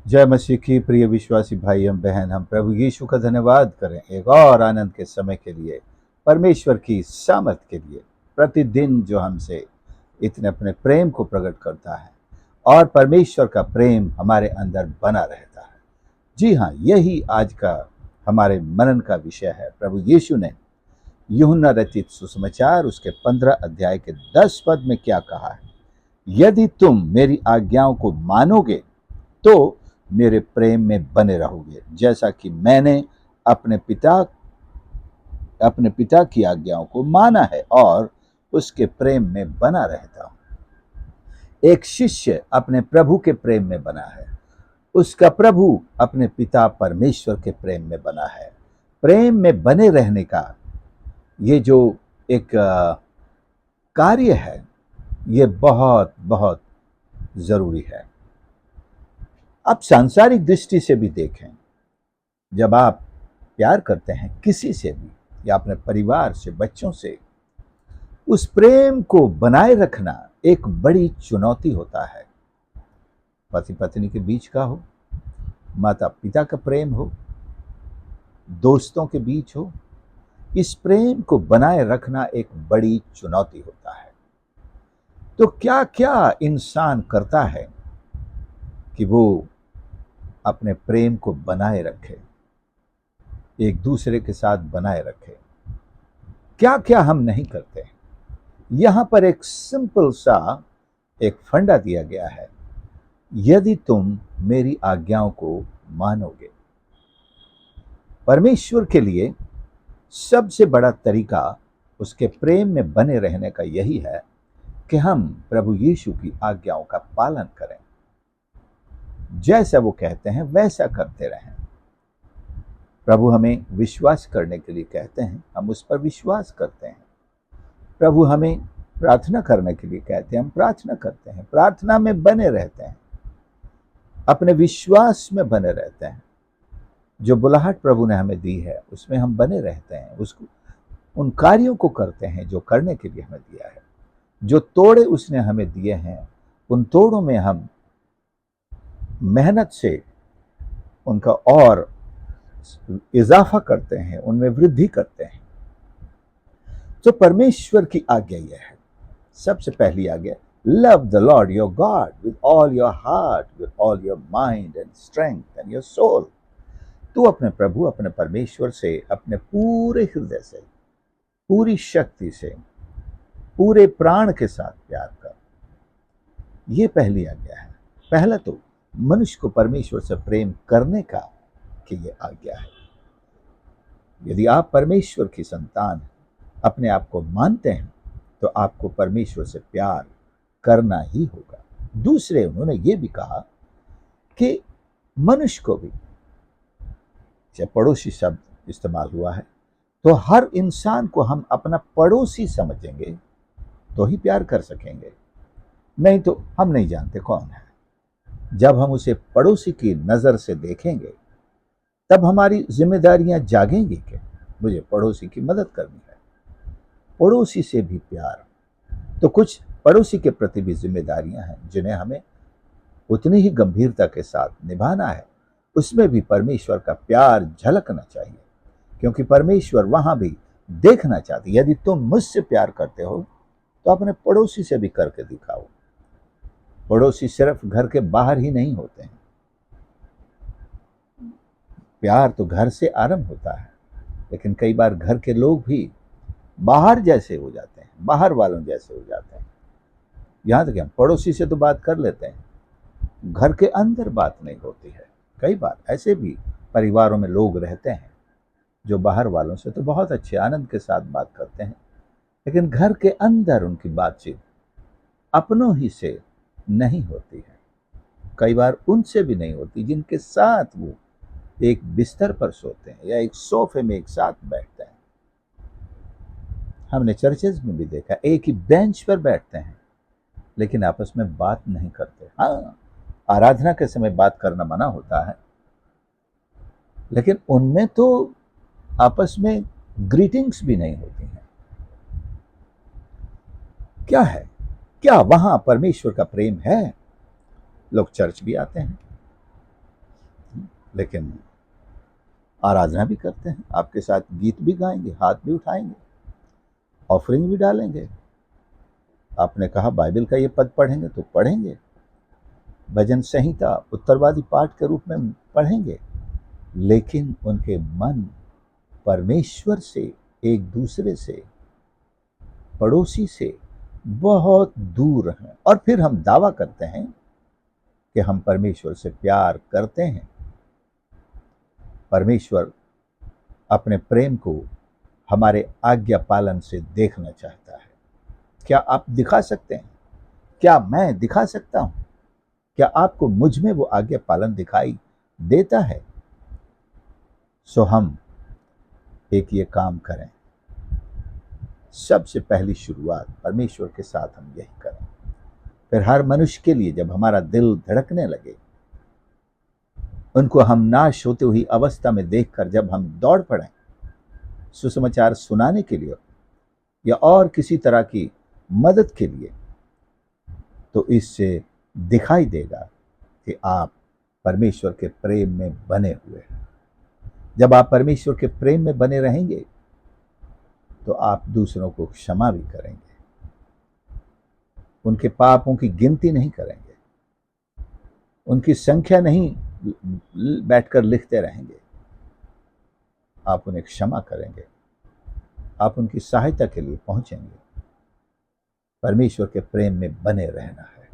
जय मसीह की प्रिय विश्वासी भाई एवं बहन, हम प्रभु यीशु का धन्यवाद करें एक और आनंद के समय के लिए, परमेश्वर की सामर्थ के लिए, प्रतिदिन जो हमसे इतने अपने प्रेम को प्रकट करता है और परमेश्वर का प्रेम हमारे अंदर बना रहता है। जी हाँ, यही आज का हमारे मनन का विषय है। प्रभु यीशु ने यूहन्ना रचित सुसमाचार उसके 15 अध्याय के 10 पद में क्या कहा है? यदि तुम मेरी आज्ञाओं को मानोगे तो मेरे प्रेम में बने रहोगे, जैसा कि मैंने अपने पिता अपने पिता की आज्ञाओं को माना है और उसके प्रेम में बना रहता हूं। एक शिष्य अपने प्रभु के प्रेम में बना है, उसका प्रभु अपने पिता परमेश्वर के प्रेम में बना है। प्रेम में बने रहने का ये जो एक कार्य है, ये बहुत बहुत जरूरी है। आप सांसारिक दृष्टि से भी देखें, जब आप प्यार करते हैं किसी से भी या अपने परिवार से, बच्चों से, उस प्रेम को बनाए रखना एक बड़ी चुनौती होता है। पति पत्नी के बीच का हो, माता पिता का प्रेम हो, दोस्तों के बीच हो, इस प्रेम को बनाए रखना एक बड़ी चुनौती होता है। तो क्या क्या इंसान करता है कि वो अपने प्रेम को बनाए रखे, एक दूसरे के साथ बनाए रखे? क्या क्या हम नहीं करते? यहां पर एक सिंपल सा एक फंडा दिया गया है, यदि तुम मेरी आज्ञाओं को मानोगे। परमेश्वर के लिए सबसे बड़ा तरीका उसके प्रेम में बने रहने का यही है कि हम प्रभु यीशु की आज्ञाओं का पालन करें, जैसा वो कहते हैं वैसा करते रहें। प्रभु हमें विश्वास करने के लिए कहते हैं, हम उस पर विश्वास करते हैं। प्रभु हमें प्रार्थना करने के लिए कहते हैं, हम प्रार्थना करते हैं, प्रार्थना में बने रहते हैं, अपने विश्वास में बने रहते हैं। जो बुलाहट प्रभु ने हमें दी है उसमें हम बने रहते हैं, उसको उन कार्यों को करते हैं जो करने के लिए हमें दिया है। जो तोड़े उसने हमें दिए हैं, उन तोड़ों में हम मेहनत से उनका और इजाफा करते हैं, उनमें वृद्धि करते हैं। तो परमेश्वर की आज्ञा यह है, सबसे पहली आज्ञा, love the Lord your God with all your heart, with all your mind and strength and your soul. तू अपने प्रभु, अपने परमेश्वर से अपने पूरे हृदय से, पूरी शक्ति से, पूरे प्राण के साथ प्यार कर। ये पहली आज्ञा है। पहला तो मनुष्य को परमेश्वर से प्रेम करने का कि ये आज्ञा है। यदि आप परमेश्वर की संतान अपने आप को मानते हैं तो आपको परमेश्वर से प्यार करना ही होगा। दूसरे उन्होंने ये भी कहा कि मनुष्य को भी, जब पड़ोसी शब्द इस्तेमाल हुआ है, तो हर इंसान को हम अपना पड़ोसी समझेंगे तो ही प्यार कर सकेंगे, नहीं तो हम नहीं जानते कौन है। जब हम उसे पड़ोसी की नजर से देखेंगे तब हमारी जिम्मेदारियां जागेंगी कि मुझे पड़ोसी की मदद करनी है, पड़ोसी से भी प्यार। तो कुछ पड़ोसी के प्रति भी जिम्मेदारियां हैं जिन्हें हमें उतनी ही गंभीरता के साथ निभाना है। उसमें भी परमेश्वर का प्यार झलकना चाहिए, क्योंकि परमेश्वर वहां भी देखना चाहते, यदि तुम मुझसे प्यार करते हो तो अपने पड़ोसी से भी करके दिखाओ। पड़ोसी सिर्फ घर के बाहर ही नहीं होते हैं, प्यार तो घर से आरंभ होता है, लेकिन कई बार घर के लोग भी बाहर जैसे हो जाते हैं, बाहर वालों जैसे हो जाते हैं। यहां तक हम पड़ोसी से तो बात कर लेते हैं, घर के अंदर बात नहीं होती है। कई बार ऐसे भी परिवारों में लोग रहते हैं जो बाहर वालों से तो बहुत अच्छे आनंद के साथ बात करते हैं, लेकिन घर के अंदर उनकी बातचीत अपनों ही से नहीं होती है। कई बार उनसे भी नहीं होती जिनके साथ वो एक बिस्तर पर सोते हैं या एक सोफे में एक साथ बैठते हैं। हमने चर्चेज में भी देखा, एक ही बेंच पर बैठते हैं लेकिन आपस में बात नहीं करते। हाँ, आराधना के समय बात करना मना होता है, लेकिन उनमें तो आपस में ग्रीटिंग्स भी नहीं होती हैं। क्या है? क्या वहां परमेश्वर का प्रेम है? लोग चर्च भी आते हैं, लेकिन आराधना भी करते हैं, आपके साथ गीत भी गाएंगे, हाथ भी उठाएंगे, ऑफरिंग भी डालेंगे। आपने कहा बाइबल का ये पद पढ़ेंगे तो पढ़ेंगे, भजन संहिता उत्तरवादी पाठ के रूप में पढ़ेंगे, लेकिन उनके मन परमेश्वर से, एक दूसरे से, पड़ोसी से बहुत दूर हैं। और फिर हम दावा करते हैं कि हम परमेश्वर से प्यार करते हैं। परमेश्वर अपने प्रेम को हमारे आज्ञा पालन से देखना चाहता है। क्या आप दिखा सकते हैं? क्या मैं दिखा सकता हूं? क्या आपको मुझ में वो आज्ञा पालन दिखाई देता है? सो हम एक ये काम करें, सबसे पहली शुरुआत परमेश्वर के साथ हम यही करें। फिर हर मनुष्य के लिए जब हमारा दिल धड़कने लगे, उनको हम नाश होते हुई अवस्था में देखकर जब हम दौड़ पड़ें सुसमाचार सुनाने के लिए या और किसी तरह की मदद के लिए, तो इससे दिखाई देगा कि आप परमेश्वर के प्रेम में बने हुए हैं। जब आप परमेश्वर के प्रेम में बने रहेंगे तो आप दूसरों को क्षमा भी करेंगे, उनके पापों की गिनती नहीं करेंगे, उनकी संख्या नहीं बैठकर लिखते रहेंगे। आप उन्हें क्षमा करेंगे, आप उनकी सहायता के लिए पहुंचेंगे। परमेश्वर के प्रेम में बने रहना है,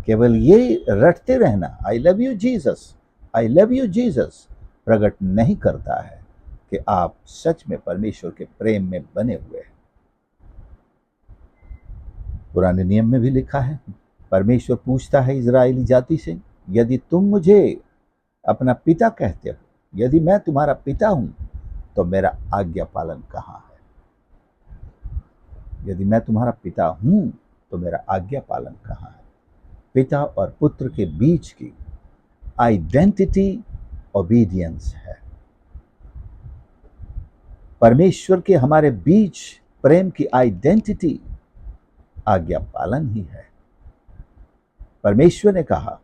केवल ये रटते रहना I love you Jesus, I love you Jesus प्रकट नहीं करता है कि आप सच में परमेश्वर के प्रेम में बने हुए हैं। पुराने नियम में भी लिखा है, परमेश्वर पूछता है इजरायली जाति से, यदि तुम मुझे अपना पिता कहते हो, यदि मैं तुम्हारा पिता हूं, तो मेरा आज्ञा पालन कहां है? यदि मैं तुम्हारा पिता हूं तो मेरा आज्ञा पालन कहां है? पिता और पुत्र के बीच की आइडेंटिटी ओबीडियंस है। परमेश्वर के हमारे बीच प्रेम की आइडेंटिटी आज्ञा पालन ही है। परमेश्वर ने कहा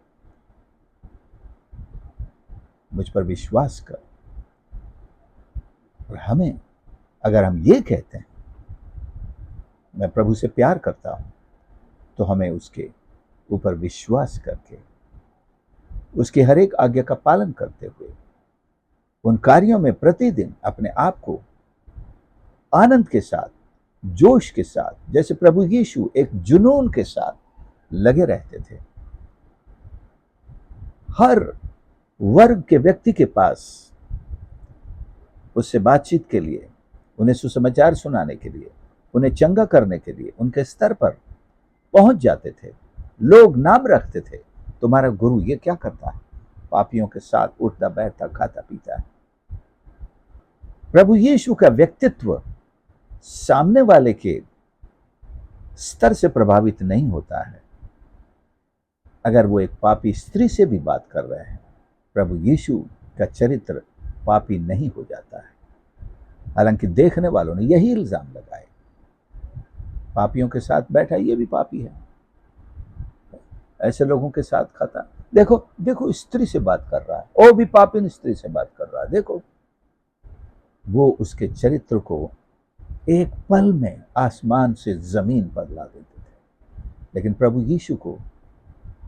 मुझ पर विश्वास कर, और हमें अगर हम ये कहते हैं मैं प्रभु से प्यार करता हूं, तो हमें उसके ऊपर विश्वास करके उसके हर एक आज्ञा का पालन करते हुए उन कार्यों में प्रतिदिन अपने आप को आनंद के साथ, जोश के साथ, जैसे प्रभु यीशु एक जुनून के साथ लगे रहते थे। हर वर्ग के व्यक्ति के पास उससे बातचीत के लिए, उन्हें सुसमाचार सुनाने के लिए, उन्हें चंगा करने के लिए उनके स्तर पर पहुंच जाते थे। लोग नाम रखते थे, तुम्हारा गुरु ये क्या करता है? पापियों के साथ उठता बैठता खाता पीता है। प्रभु यीशु का व्यक्तित्व सामने वाले के स्तर से प्रभावित नहीं होता है। अगर वो एक पापी स्त्री से भी बात कर रहे हैं, प्रभु यीशु का चरित्र पापी नहीं हो जाता है। हालांकि देखने वालों ने यही इल्जाम लगाए, पापियों के साथ बैठा, ये भी पापी है, ऐसे लोगों के साथ खाता, देखो देखो स्त्री से बात कर रहा है, वो भी पापी स्त्री से बात कर रहा है, देखो। वो उसके चरित्र को एक पल में आसमान से जमीन पर ला देते थे। लेकिन प्रभु यीशु को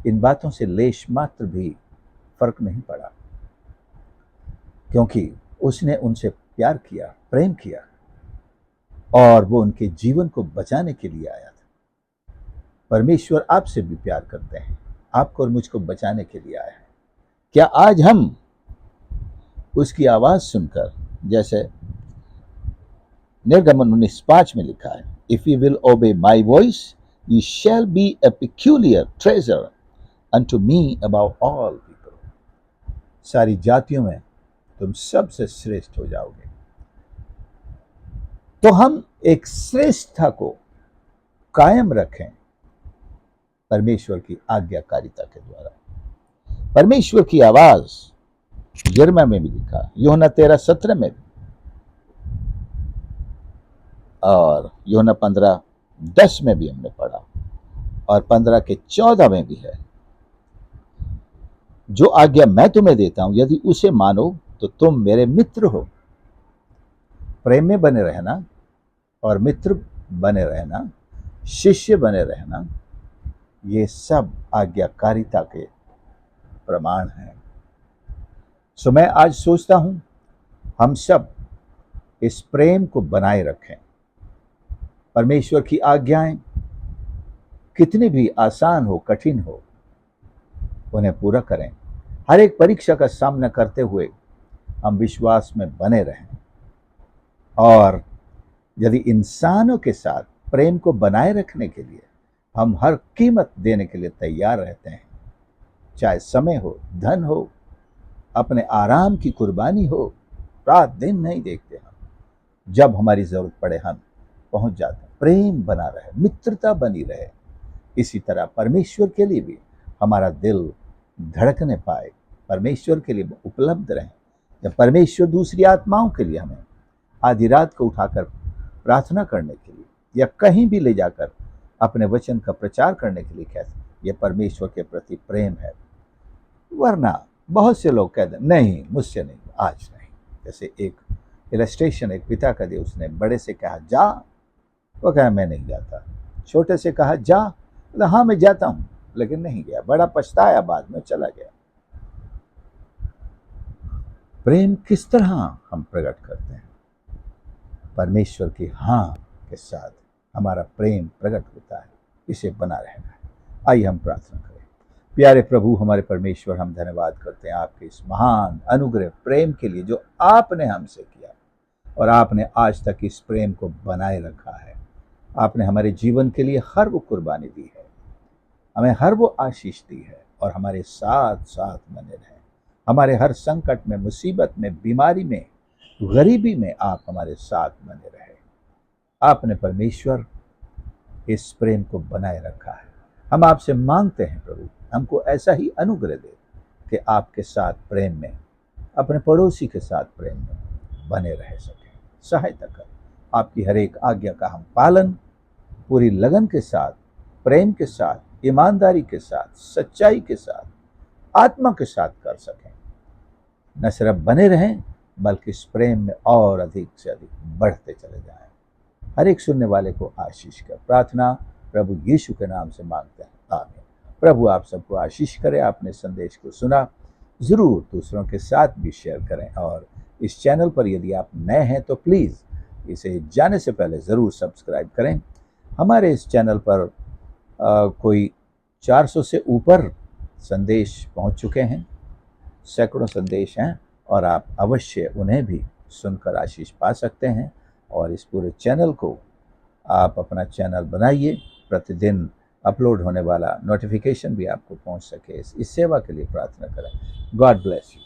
इन बातों से लेश मात्र भी फर्क नहीं पड़ा, क्योंकि उसने उनसे प्यार किया, प्रेम किया, और वो उनके जीवन को बचाने के लिए आया था। परमेश्वर आपसे भी प्यार करते हैं, आपको और मुझको बचाने के लिए आया है। क्या आज हम उसकी आवाज सुनकर, जैसे निर्गमन 19:5 में लिखा है, if you will obey my voice you shall be a peculiar treasure unto me above all people, सारी जातियों में तुम सबसे श्रेष्ठ हो जाओगे। तो हम एक श्रेष्ठता को कायम रखें परमेश्वर की आज्ञाकारिता के द्वारा। परमेश्वर की आवाज यिर्मयाह में भी लिखा, यूहन्ना 13:17 में भी, और यूहन्ना 15:10 में भी हमने पढ़ा, और 15 के 14 में भी है। जो आज्ञा मैं तुम्हें देता हूं यदि उसे मानो तो तुम मेरे मित्र हो। प्रेम में बने रहना और मित्र बने रहना, शिष्य बने रहना, ये सब आज्ञाकारिता के प्रमाण हैं। सो मैं आज सोचता हूं हम सब इस प्रेम को बनाए रखें। परमेश्वर की आज्ञाएं कितनी भी आसान हो, कठिन हो, उन्हें पूरा करें। हर एक परीक्षा का सामना करते हुए हम विश्वास में बने रहें और यदि इंसानों के साथ प्रेम को बनाए रखने के लिए हम हर कीमत देने के लिए तैयार रहते हैं, चाहे समय हो, धन हो, अपने आराम की कुर्बानी हो, रात दिन नहीं देखते हम। जब हमारी जरूरत पड़े हम पहुंच जाते हैं। प्रेम बना रहे, मित्रता बनी रहे। इसी तरह परमेश्वर के लिए भी हमारा दिल धड़कने पाए, परमेश्वर के लिए उपलब्ध रहे। जब परमेश्वर दूसरी आत्माओं के लिए हमें आधी रात को उठाकर प्रार्थना करने के लिए या कहीं भी ले जाकर अपने वचन का प्रचार करने के लिए कहते, ये परमेश्वर के प्रति प्रेम है। वरना बहुत से लोग कहते नहीं, मुझसे नहीं, आज नहीं। जैसे एक इलस्ट्रेशन एक पिता का दिया, उसने बड़े से कहा जा, वो कहा मैं नहीं जाता। छोटे से कहा जा, बोला हाँ मैं जाता हूं, लेकिन नहीं गया। बड़ा पछताया, बाद में चला गया। प्रेम किस तरह हम प्रकट करते हैं? परमेश्वर की हाँ के साथ हमारा प्रेम प्रकट होता है। इसे बना रहना है। आइए हम प्रार्थना करें। प्यारे प्रभु हमारे परमेश्वर, हम धन्यवाद करते हैं आपके इस महान अनुग्रह प्रेम के लिए जो आपने हमसे किया, और आपने आज तक इस प्रेम को बनाए रखा है। आपने हमारे जीवन के लिए हर वो कुर्बानी दी है, हमें हर वो आशीष दी है, और हमारे साथ साथ बने रहे। हमारे हर संकट में, मुसीबत में, बीमारी में, गरीबी में आप हमारे साथ बने रहे। आपने परमेश्वर इस प्रेम को बनाए रखा है। हम आपसे मांगते हैं प्रभु, हमको ऐसा ही अनुग्रह दे कि आपके साथ प्रेम में, अपने पड़ोसी के साथ प्रेम में बने रह सकें। सहायता कर। आपकी हर एक आज्ञा का हम पालन पूरी लगन के साथ, प्रेम के साथ, ईमानदारी के साथ, सच्चाई के साथ, आत्मा के साथ कर सकें। न सिर्फ बने रहें बल्कि इस प्रेम में और अधिक से अधिक बढ़ते चले जाएं। हर एक सुनने वाले को आशीष कर। प्रार्थना प्रभु यीशु के नाम से मांगते हैं, आमीन। प्रभु आप सबको आशीष करे। आपने संदेश को सुना, जरूर दूसरों के साथ भी शेयर करें, और इस चैनल पर यदि आप नए हैं तो प्लीज़ इसे जाने से पहले ज़रूर सब्सक्राइब करें। हमारे इस चैनल पर कोई 400 से ऊपर संदेश पहुंच चुके हैं, सैकड़ों संदेश हैं, और आप अवश्य उन्हें भी सुनकर आशीष पा सकते हैं। और इस पूरे चैनल को आप अपना चैनल बनाइए, प्रतिदिन अपलोड होने वाला नोटिफिकेशन भी आपको पहुंच सके। इस सेवा के लिए प्रार्थना करें। God bless you.